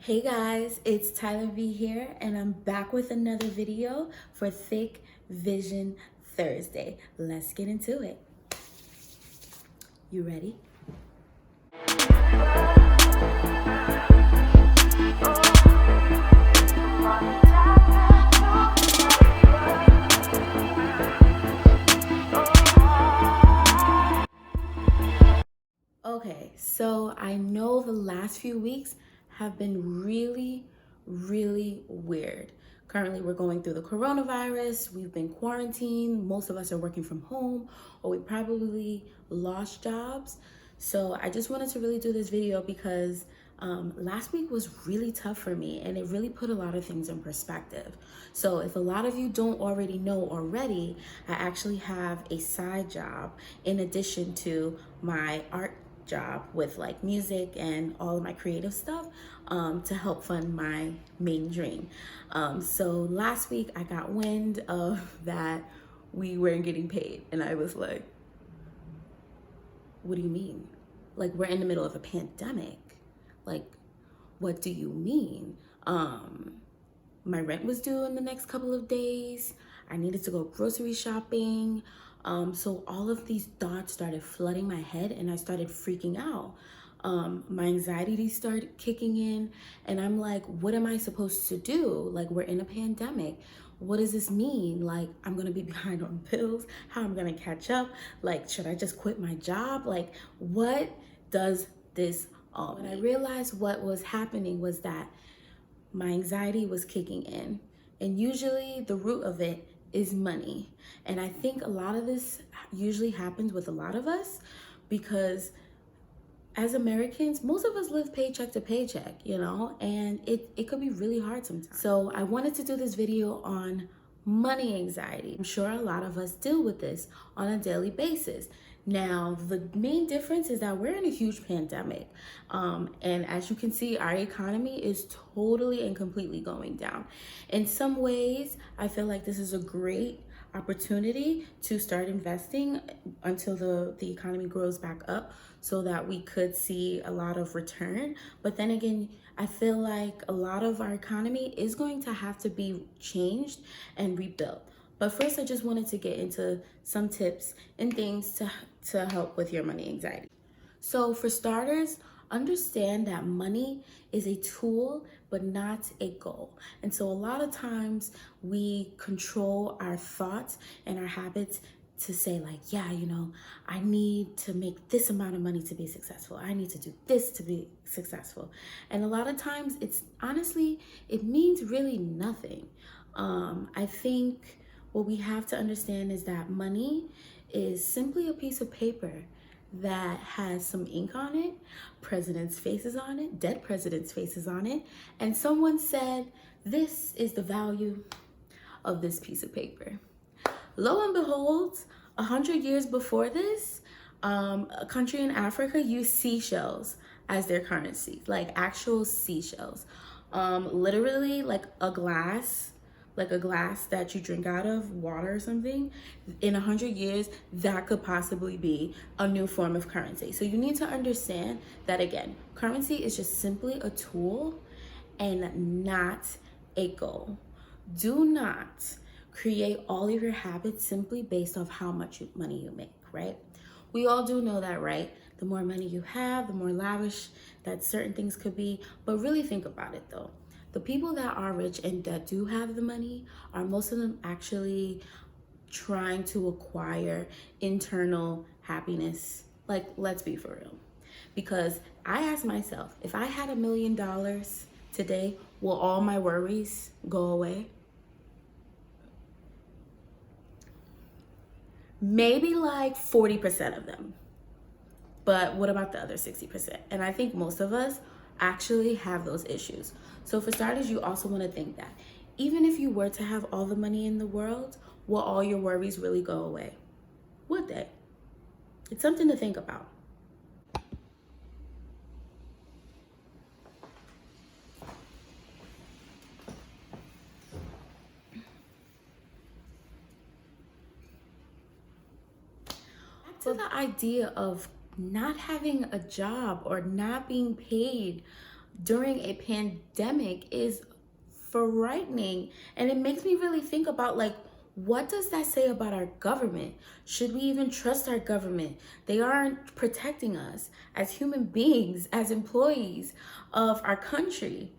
Hey guys, it's TYLER.V here, and I'm back with another video for Thick Vision Thursday. Let's get into it. You ready? Okay, so I know the last few weeks have been really weird. Currently, we're going through the coronavirus. We've been quarantined. Most of us are working from home, or we probably lost jobs. So I just wanted to really do this video because last week was really tough for me, and it really put a lot of things in perspective. So if a lot of you don't already know already, I actually have a side job in addition to my art job with like music and all of my creative stuff to help fund my main dream. So last week I got wind of that we weren't getting paid, and I was like, what do you mean? Like, we're in the middle of a pandemic. Like, what do you mean? My rent was due in the next couple of days. I needed to go grocery shopping. So all of these thoughts started flooding my head, and I started freaking out. My anxiety started kicking in, and I'm like, what am I supposed to do? Like, we're in a pandemic. What does this mean? Like, I'm gonna be behind on bills. How am I gonna catch up? Like, should I just quit my job? Like, what does this all mean? And I realized what was happening was that my anxiety was kicking in. And usually the root of it is money. And I think a lot of this usually happens with a lot of us because as Americans, most of us live paycheck to paycheck, and it could be really hard sometimes. So I wanted to do this video on money anxiety. I'm sure a lot of us deal with this on a daily basis. Now, the main difference is that we're in a huge pandemic. And as you can see, our economy is totally and completely going down. In some ways, I feel like this is a great opportunity to start investing until the economy grows back up so that we could see a lot of return. But then again, I feel like a lot of our economy is going to have to be changed and rebuilt. But first, I just wanted to get into some tips and things to help with your money anxiety. So for starters, understand that money is a tool, but not a goal. And so a lot of times we control our thoughts and our habits to say like, yeah, I need to make this amount of money to be successful. I need to do this to be successful. And a lot of times it's honestly, it means really nothing. I think what we have to understand is that money is simply a piece of paper that has some ink on it, presidents' faces on it, dead presidents' faces on it, and someone said, this is the value of this piece of paper. Lo and behold, 100 years before this, a country in Africa used seashells as their currency, like actual seashells. Literally like a glass that you drink out of, water or something. In 100 years, that could possibly be a new form of currency. So you need to understand that, again, currency is just simply a tool and not a goal. Do not create all of your habits simply based off how much money you make, right? We all do know that, right? The more money you have, the more lavish that certain things could be. But really think about it though. The people that are rich and that do have the money, are most of them actually trying to acquire internal happiness? Like, let's be for real. Because I ask myself, if I had $1 million today, will all my worries go away? Maybe like 40% of them. But what about the other 60%? And I think most of us actually have those issues. So for starters, you also want to think that even if you were to have all the money in the world, will all your worries really go away? Would they? It's something to think about. Back to the idea of not having a job or not being paid during a pandemic is frightening. And it makes me really think about, like, what does that say about our government? Should we even trust our government? They aren't protecting us as human beings, as employees of our country.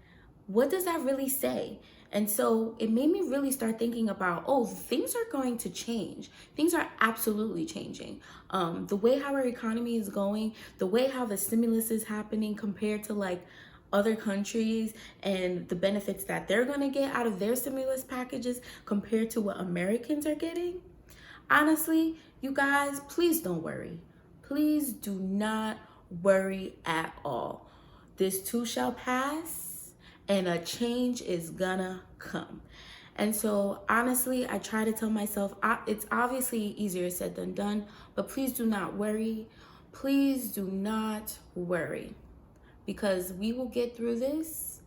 What does that really say? And so it made me really start thinking about, oh, things are going to change. Things are absolutely changing. The way how our economy is going, the way how the stimulus is happening compared to like other countries, and the benefits that they're going to get out of their stimulus packages compared to what Americans are getting. Honestly, you guys, please don't worry. Please do not worry at all. This too shall pass, and a change is gonna come. And so, honestly, I try to tell myself it's obviously easier said than done, but please do not worry. Please do not worry, because we will get through this.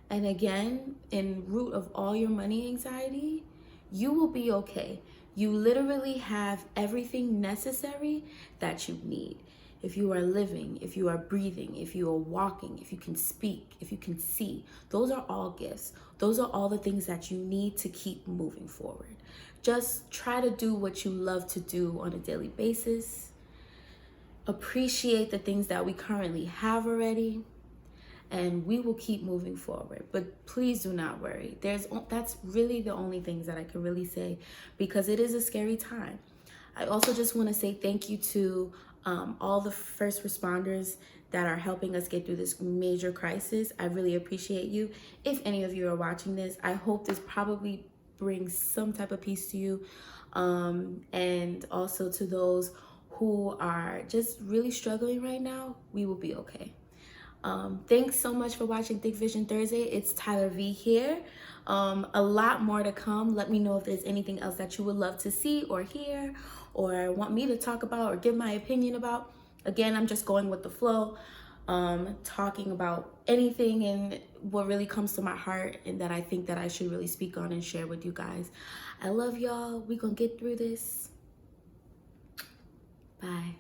And again, in root of all your money anxiety, you will be okay. You literally have everything necessary that you need. If you are living, if you are breathing, if you are walking, if you can speak, if you can see, those are all gifts. Those are all the things that you need to keep moving forward. Just try to do what you love to do on a daily basis. Appreciate the things that we currently have already, and we will keep moving forward. But please do not worry. That's really the only things that I can really say, because it is a scary time. I also just want to say thank you to all the first responders that are helping us get through this major crisis. I really appreciate you. If any of you are watching this, I hope this probably brings some type of peace to you. And also to those who are just really struggling right now, we will be okay. Thanks so much for watching Thick Vision Thursday. It's TYLER.V here. A lot more to come. Let me know if there's anything else that you would love to see or hear, or want me to talk about or give my opinion about. Again, I'm just going with the flow, talking about anything and what really comes to my heart and that I think that I should really speak on and share with you guys. I love y'all. We gonna get through this. Bye.